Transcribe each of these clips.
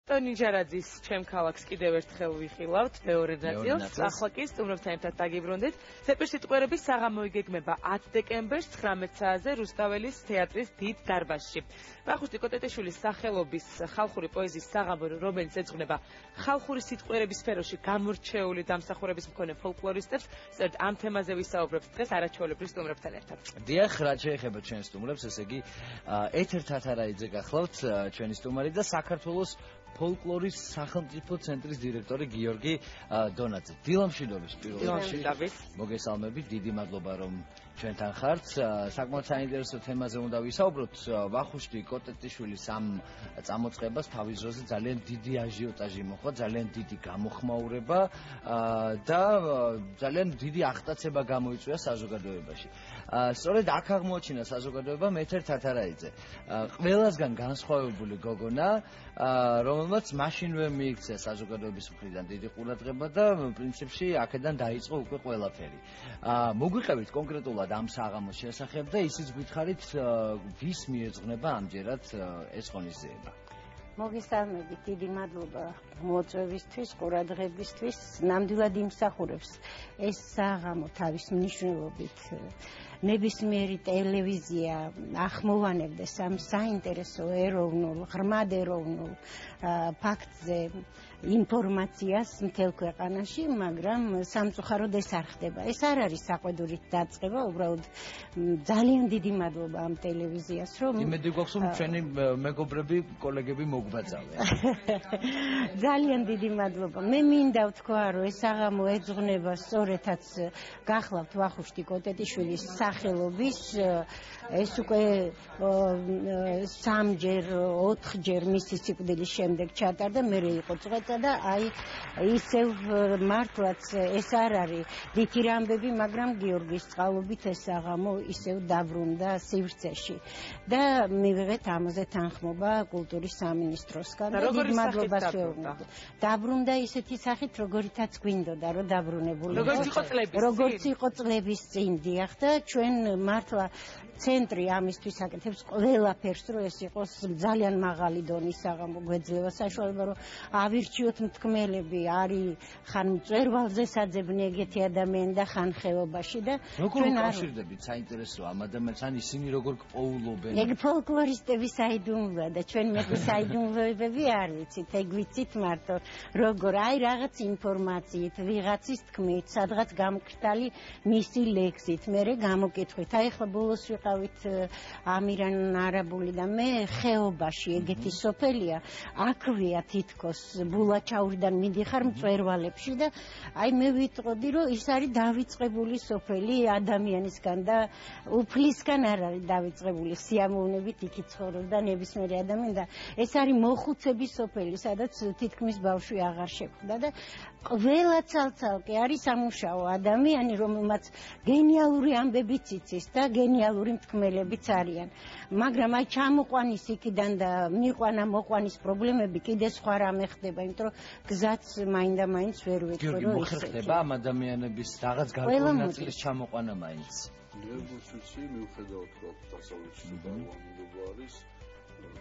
ტონი ჯარაძის ჩემ ქალაქს კიდევ ერთხელ ვიხილავთ მეორე ნაწილს. ახლა კი სტუმრებთან ერთად დაგიბრუნდით. თეატრსიტყვერების საღამო იგეგმება 10 დეკემბერს 19 საათზე რუსთაველის თეატრის დიდ დარბაზში. ვახუშტი კოტეტიშვილის სახელობის ხალხური პოეზიის საღამო, რომელიც ეძღვნება ხალხური სიტყვერების სფეროში გამორჩეული დამსახურების მქონე ფოლკლორისტებს, სწორედ ამ თემაზე ვისაუბრებთ დღეს არაჩვეულებრივ სტუმრებთან ერთად. დიახ, რაც შეეხება ჩვენ სტუმრებს, ესე იგი ეთერ თათარაიძე გახლავთ ჩვენი სტუმარი და საქართველოს ფოლკლორის სახელმწიფო ცენტრის დირექტორი გიორგი დონაძე. დილამშვიდობის დილამშვიდობის. მოგესალმებით, დიდი მადლობა რომ ჩვენთან ხართ. საკმაოდ საინტერესო თემაზე უნდა ვისაუბროთ. ვახუშტი კოტეტიშვილის ამ წამოწყებას თავის დროზე ძალიან დიდი აჟიოტაჟი მოხდა, ძალიან დიდი გამოხმაურება და ძალიან დიდი აღტაცება გამოიწვია საზოგადოებაში. სწორედ აქ აღმოაჩინა საზოგადოებამ ეთერ თათარაიძე. ყველასგან განსხვავებული გოგონა, რომელმაც მაშინვე მიიქცია საზოგადოების მხრიდან დიდი ყურადღება და პრინციპში აქედან დაიწყო უკვე ყველაფერი. მოგვიყევით კონკრეტულად ამ საღამოს შესახებ და ისიც გითხარით ვის მიეძღვნება ამჯერად ეს ღონისძიება. მოგესალმებით, დიდი მადლობა მოწვევისთვის, ყურადღებისთვის. ნამდვილად იმსახურებს ეს საღამო თავის მნიშვნელობით ნებისმიერი ტელევიზია ახმოვანებდეს ამ საინტერესო ეროვნულ, ღრმად ეროვნულ ფაქტზე ინფორმაციას მთელ ქვეყანაში, მაგრამ სამწუხაროდ ეს არ ხდება. ეს არ არის საყვედურით დაწყება, უბრალოდ ძალიან დიდი მადლობა ამ ტელევიზიას, რომ იმედი გვაქვს, რომ ჩვენი მეგობრები, კოლეგები მოგვბაძავენ. ძალიან დიდი მადლობა. მე მინდა ვთქვა, რომ ეს საღამო ეძღვნება სწორედაც გახლავთ ვახუშტი კოტეტიშვილის სახელობის, ეს უკვე 3-ჯერ, 4-ჯერ მისი სიკვდილის შემდეგ ჩატარდა, მერე იყო წვეწა და აი ისევ მართლაც ეს არ არის დიდი რამბები, მაგრამ გიორგის წყალობით ეს საღამო ისევ დაბრუნდა სივრცეში და მივიღეთ ამაზე თანხმობა კულტურის სამინისტროსგან და დიდ მადლობას ვეუბნები. დაბრუნდა ისეთი სახით, როგორითაც გვინდოდა, რომ დაბრუნებული როგორც იყო წლების წინ, დიახ, და ჩვენ მართლა ცენტრი ამისთვის აკეთებს ყველაფერს, რომ ეს იყოს ძალიან მაღალი დონის საღამო. გვეძლევა საშუალება, რომ ავირჩიოთ მთქმელები, არის ხან მწვერვალზე საძებნი ეგეთი ადამიანი და ხან ხეობაში და როგორ უკავშირდებით საინტერესო ამ ადამიანს, ან ისინი როგორ პოულობენ? ეგ ფოლკლორისტების საიდუმლოა და ჩვენ მეტი საიდუმლოებები არ ვიცით, ეგ ვიცით მარტო როგორ აი რაღაც ინფორმაციით, ვიღაცის თქმით, სადღაც გამკრთალი მისი ლექსით, მერე გამოკითხვით. აი ხა ბოლოს ვიყავით ამირან არაბული და მე ხეობაში ეგეთი სოფელია, აქვეა თითქოს ბულაჩაურიდან მიდიხარ მწვერვალებში და აი მე ვიტყოდი, რომ ის არის დავიწყებული სოფელი ადამიანისგან და უფლისგან არ არის დავიწყებული, სიამოვნებით იქ ცხოვრობდა ნებისმიერი ადამიანი და ეს არის მოხუცების სოფელი, სადაც თითქმის ბავშვი აღარ შეხვდა და ყველა ცალ-ცალკე არის სამუშაო ადამიანი, რომელმაც გენიალური ამბებიც იცის და გენიალური მთქმელებიც არიან. მაგრამ აი ჩამოყვანის იქიდან და მიყვანა მოყვანის პრობლემები კიდე სხვა რამე ხდება, იმიტომ რომ გზაც მაინდა-მაინც ვერ ვეწყო, რომ ისე ხდება ამ ადამიანების რაღაც გარკვეული ნაწილის ჩამოყვანა მაინც. ნებუსიცი მიუხედავად რომ დასავლეთში დაგვანილობა არის,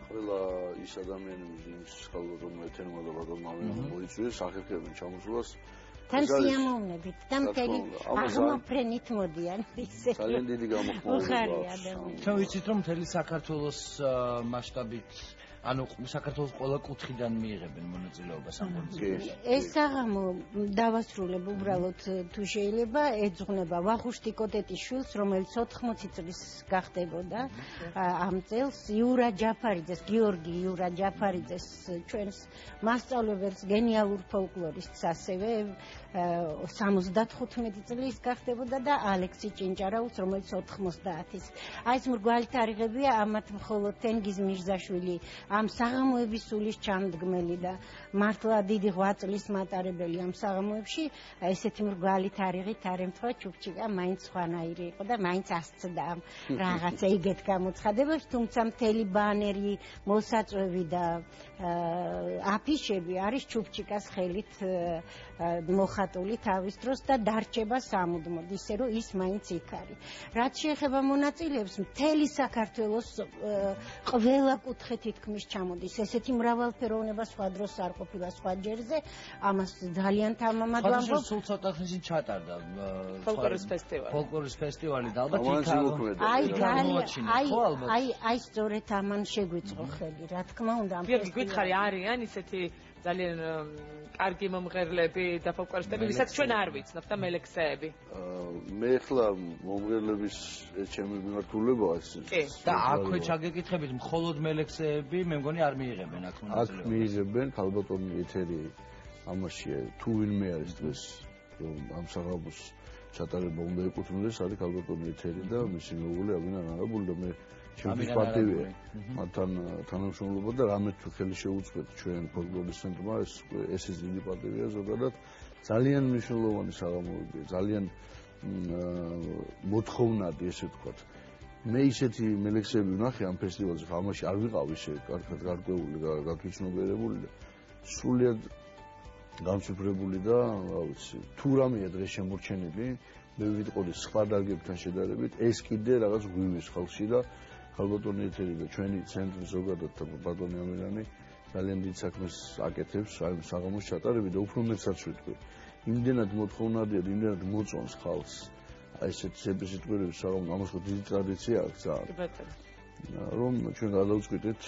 ყველა ის ადამიანები, ის ხალხი რომელიც თემა და ბადალმავენ მოიწვიეს, ახერხებენ ჩამოსვლას. თან სიამოვნებით და მთელი აღმოფრენით მოდიან ისე. ძალიან დიდი გამოხმაურება. ჩვენ ვიცით რომ მთელი საქართველოს მასშტაბით ანუ საქართველოს ყველა კუთხიდან მიიღებენ მონაწილეობას ამ ღონისძიებაში. ეს საღამო დავასრულებ უბრალოდ თუ შეიძლება ეძღვნება ვახუშტი კოტეტიშვილს, რომელიც 80 წლის გახდებოდა ამ წელს, იურა ჯაფარიძეს, გიორგი იურა ჯაფარიძეს, ჩვენს მასწავლებელს, გენიალურ ფოლკლორისტს ასევე 75 წლის გახდებოდა და ალექსი ჭინჭარაულს, რომელიც 90-ის. აი ეს მრგვალი თარიღებია, ამათ მხოლოდ თენგიზ მირზაშვილი ამ საღამოების სულის ჩამდგმელი და მართლა დიდი ღვაწლის მატარებელი ამ საღამოებში, ესეთი მრგვალი თარიღით არ ემთხვევა ჩუქჩიკა, მაინც სხვანაირი იყო და მაინც ასწდა ამ რაღაცა იგეთ გამოცხადებებს, თუმცა მთელი ბანერი, მოსაწვევი და აფიშები არის ჩუქჩიკას ხელით მოხატული თავის დროს და დარჩება სამუდმოდ, ისე რომ ის მაინც იქ არის. რაც შეეხება მონაწილეებს, მთელი საქართველოს ყველა კუთხე თითქმის თემის ჩამოდის ესეთი მრავალფეროვნება სხვა დროს არ ყოფილა სხვა ჯერზე ამას ძალიან თამამად ვამბობ სულ ცოტა ხნის ჩატარდა ფოლკლორის ფესტივალი და აი სწორედ ამან შეგვიწყო ხელი რა თქმა უნდა ამ ფესტივალს გითხარი არიან ისეთი ძალიან კარგი მომღერლები და ფოლკლორისტები ვისაც ჩვენ არ ვიცნობ და მელექსეები მე ახლა მომღერლების ჩემი მიმართულებაა და აქვე ჩაგეკითხებით მხოლოდ მელექსეები მე მგონი არ მიიღებენ აქ მონაწილეობას მიიღებენ ქალბატონი ეთერი ამაშია თუ ვინმე არის დღეს ამ საღამოს ჩატარება უნდა ეკუთვნოდეს არის ქალბატონი ეთერი და მისი მეუღლე ამინა ნარაბული და მე ჩემთვის პატივია მათთან თანამშრომლობა და რამე თუ ხელი შეუწყეთ ჩვენ ფოლკლორის ცენტრმა ეს დიდი პატივია ზოგადად ძალიან მნიშვნელოვანი საღამოებია ძალიან მოთხოვნადი ესე ვთქვათ მე ისეთი მელექსები ვნახე ამ ფესტივალზე ამაში არ ვიყავ ისე კარგად გარკვეული გათვითცნობიერებული და სრულიად გამშიფრებული და რა ვიცი თუ რამეა დღეს შემორჩენილი მე ვიტყოდი სხვა დარგებთან შედარებით ეს კიდე რაღაც ღვივის ხალხში და ქალბატონი ეთერი და ჩვენი ცენტრი ზოგადად ბატონი ამირანი ძალიან დიდ საქმეს აკეთებს აი საღამოს ჩატარები და უფრო მეტსაც ვიტყვი იმდენად მოთხოვნადია და იმდენად მოწონს ხალხს აი ესეთი სიტყვები საღამოს ამას ხო დიდი ტრადიცია აქვს რომ ჩვენ გადავწყვიტეთ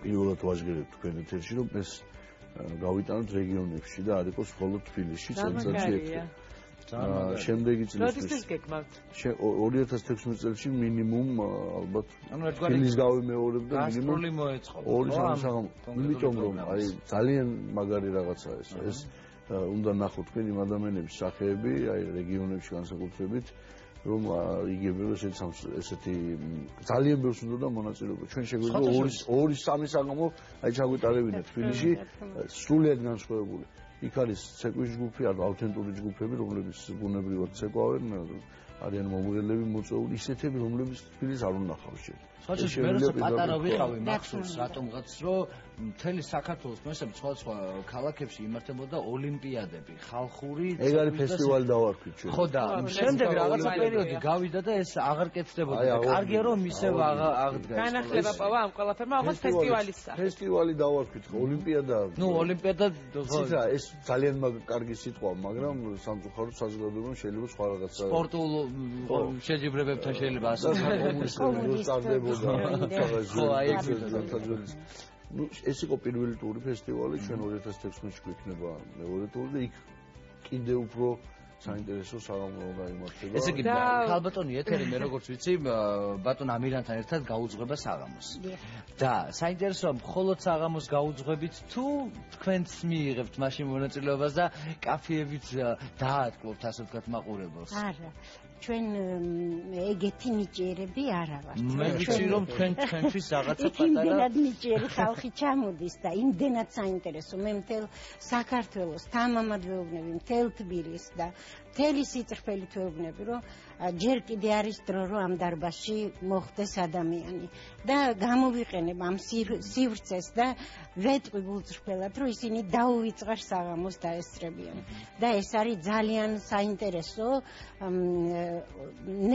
პირველად ვაჟღერებთ თქვენ ეთერში რომ ეს გავიტანოთ რეგიონებში და არ იყოს მხოლოდ თბილისში წელიწადში ერთხელ შემდეგი წლისთვის 2016 წელს მინიმუმ ალბათ ფილის გავიმეორებ და მინიმუმ 2-3 საღამო იმიტომ რომ აი ძალიან მაგარი რაღაცაა ეს უნდა ნახოთ თქვენ იმ ადამიანების სახეები აი რეგიონებში განსაკუთრებით რომ იგებრო ესეთი ძალიან ბევრს უნდა და მონაწილეობა ჩვენ შეგვიძლია 2-3 საღამო აი ჩაგვიტარებინეთ თბილისში სრულიად განსხვავებული იქ არის ცეკვის ჯგუფი ან აუთენტური ჯგუფები რომლებიც ბუნებრივად ცეკვავენ არიან მომღერლები მოწვეული ისეთები რომლებიც თბილისს არ უნახავს შენ ხოჭის მე როცა პატარა ვიყავი მახსოვს რატომღაც რომ მთელი საქართველოს მესამე სხვა ქალაქებში იმართებოდა ოლიმპიადები ხალხური ეგ არის ფესტივალი დავარქვით ჩვენ ხო და შემდეგ რაღაცა პერიოდი გავიდა და ეს აღარ კეთდებოდა კარგია რომ ისევ აღდგა განახლება პავა ამ ყველაფერმა აღარ ფესტივალისა ფესტივალი დავარქვით ოლიმპიადა ნუ ოლიმპიადა ციტა ეს ძალიან კარგი სიტყვა მაგრამ სამწუხაროდ საზოგადოებამ შეიძლება სხვა რაღაცა სპორტულ შეჯიბრებებთან შეიძლება ასე ხო აი ну ეს იყო პირველი ტური ფესტივალი ჩვენ 2016 წელს გვიქნება მეორე ტური და იქ კიდე უფრო საინტერესო საღამო გაიმართება ესე იგი ქალბატონი ეთერი მე როგორც ვიცი ბატონ ამირანთან ერთად გაუძღვება საღამოს და საინტერესოა მხოლოდ საღამოს გაუძღვებით თუ თქვენც მიიღებთ მაშინ მონაწილეობას და კაფეებით დაატკბობთ ასე ვთქვათ მაყურებელს არა ჩვენ ეგეთი ნიჭიერები არა ვართ. მე ვიცი რომ თქვენთვის რაღაცა პატარა იმდენად ნიჭიერი ხალხი ჩამოდის და იმდენად საინტერესო მე მთელ საქართველოს თამამად ვეუბნები მთელ თბილისს და მთელი სიწრფელით ვეუბნები რომ ჯერ კიდე არის დრო რომ ამ დარბაზში მოხდეს ადამიანი და გამოვიყენებ ამ სივრცეს და ვეტყვი გულწრფელად რომ ისინი დაუვიწყარ საღამოს დაესწრებიან და ეს არის ძალიან საინტერესო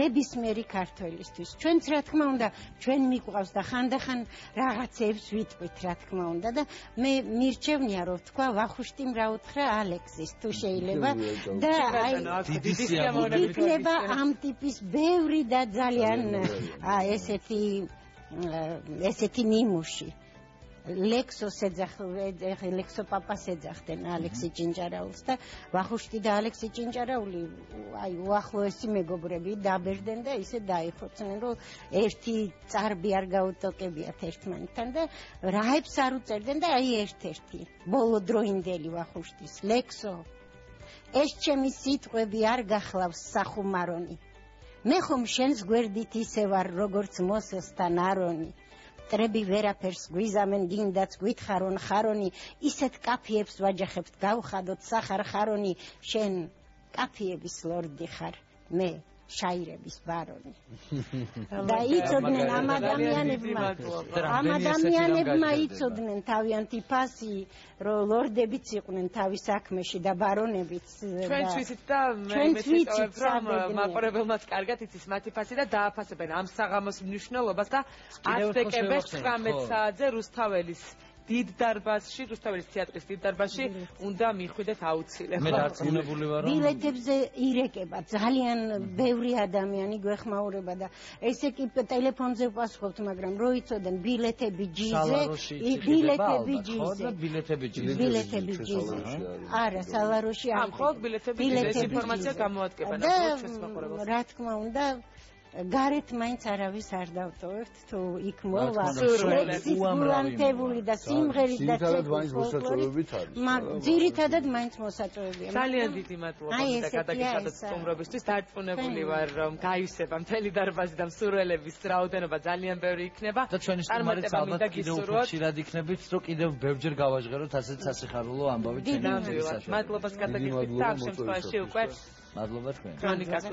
ნებისმიერი ქართველისთვის ჩვენც რა თქმა უნდა ჩვენ მიყვავს და ხანდახან რაღაცებს ვიტყვით რა თქმა უნდა და მე მირჩევნია რომ თქვა ვახუშტიმ რა უთხრა ალექსის თუ შეიძლება და აი იქნება ამ ტიპის ბევრი და ძალიან ესეთი ნიმუში ლექსოს ლექსო პაპას ეძახდნენ ალექსი ჭინჭარაულს და ვახუშტი და ალექსი ჭინჭარაული აი უახლოესი მეგობრები დაბერდნენ და ისე დაიხოცნენ რომ ერთი წარბი არ გაუტოკებიათ ერთმანეთთან და რაებს არ უწერდნენ და აი ერთ-ერთი ბოლოდროინდელი ვახუშტის ლექსო ეს ჩემი სიტყვები არ გახლავს სახუმარონი მე ხომ შენს გვერდით ისე ვარ როგორც მოსესთან არონი ტრები ვერაფერს გვიზამენ გინდაც გითხარონ ხარონი ისეთ კაფიებს ვაჯახებთ გავხადოთ სახარ ხარონი შენ კაფიების ლორდი ხარ მე შაირების ბარონი. და იცოდნენ ამ ადამიანებმა იცოდნენ თავიანთი ფასი, რომ ლორდებიც იყვნენ თავის საქმეში და ბარონებიც. ჩვენც ვიცით და მე მეცდილობ რომ მაყურებელმაც კარგად იცის მათი ფასი და დააფასებენ ამ საღამოს მნიშვნელობას და 10 დეკემბერს 19 საათზე რუსთაველის დიდ დარბაზში, რუსთაველის თეატრის დიდ დარბაზში უნდა მიხვიდეთ აუცილებლად. მე დარწმუნებული ვარ, რომ ბილეთებზე ირეკება ძალიან ბევრი ადამიანი გვეხმაურება და ესე კი ტელეფონზე ვპასუხობთ, მაგრამ რო იცოდენ ბილეთები ჯიზე, ბილეთები ჯიზე. არა, სალაროში არ. ამ ხო ბილეთები ჯიზე ინფორმაცია გამოადგება და რა თქმა უნდა გარეთ მაინც არავის არ დავტოვებთ თუ იქ მოვა უამრავი და სიმღერის და ძირითადად მაინც მოსაწვევებია. ძალიან დიდი მადლობა და გადაგიხადოთ სტუმრობისთვის. დარწმუნებული ვარ რომ გაივსება მთელი დარბაზი და მსურველების რაოდენობა ძალიან ბევრი იქნება. და ჩვენი სტუმარიც ალბათ კიდევ უფრო ხშირად იქნებით, რომ კიდევ ბევრჯერ გავაჟღეროთ ასეთ სასიხარულო ამბავი ჩვენი. მადლობას გადაგიხდით და ამ შემთხვევაში უკვე მადლობა თქვენ. ქრონიკას